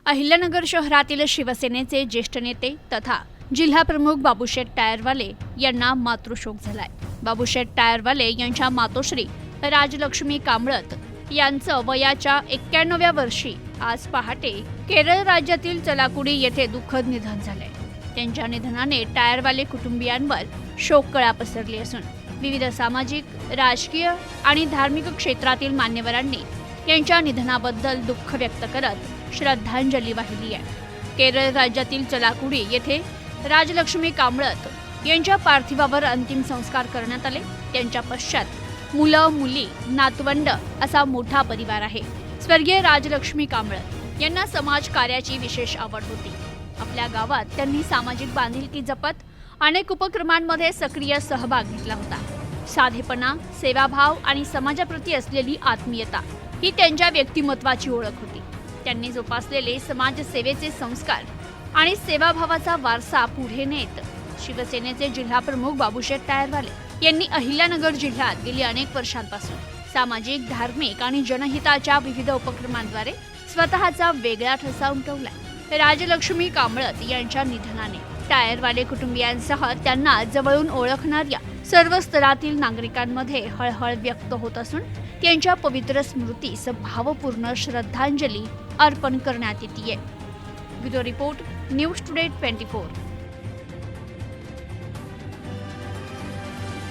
अहिल्यानगर शहरातील शिवसेनेचे ज्येष्ठ नेते तथा जिल्हाप्रमुख बाबूशेठ टायरवाले यांना मातृशोक झालाय। बाबूशेठ टायरवाले यांच्या मातोश्री राजलक्ष्मी कांबळत यांचं वयाच्या 91व्या वर्षी आज पहाटे केरळ राज्यातील चलाकुडी येथे दुःखद निधन झालंय। त्यांच्या निधनाने टायरवाले कुटुंबियांवर शोककळा पसरली असून विविध सामाजिक, राजकीय आणि धार्मिक क्षेत्रातील मान्यवरांनी यांच्या निधनाबद्दल दुःख व्यक्त करत श्रद्धांजली वाहिली आहे। केरळ राज्यातील चलाकुडी येथे राजलक्ष्मी कांबळत यांच्या पार्थिवावर अंतिम संस्कार करण्यात आले। त्यांच्या पश्चात मुलं, मुली, नातवंड असा मोठा परिवार आहे। स्वर्गीय राजलक्ष्मी कांबळत यांना समाज कार्याची विशेष आवड होती। आपल्या गावात त्यांनी सामाजिक बांधिलकी जपत अनेक उपक्रमांमध्ये सक्रिय सहभाग घेतला होता। साधेपणा, सेवाभाव आणि समाजाप्रती असलेली आत्मीयता ही त्यांच्या व्यक्तिमत्वाची ओळख होती। त्यांनी जोपासलेले समाजसेवेचे संस्कार आणि सेवाभावाचा वारसा पुढे नेत शिवसेनेचे जिल्हाप्रमुख बाबूशेठ टायरवाले यांनी अहिल्यानगर जिल्ह्यात गेली अनेक वर्षांपासून सामाजिक, धार्मिक आणि जनहिताच्या विविध उपक्रमांद्वारे स्वतःचा वेगळा ठसा उमटवलाय। राजलक्ष्मी कांबळत यांच्या निधनाने टायरवाले कुटुंबियांसह त्यांना जवळून ओळखणाऱ्या सर्व स्तरातील नागरिकांमध्ये हळहळ व्यक्त होत असून त्यांच्या पवित्र स्मृतीस भावपूर्ण श्रद्धांजली अर्पण करण्यात येते। Bureau report, news today 24।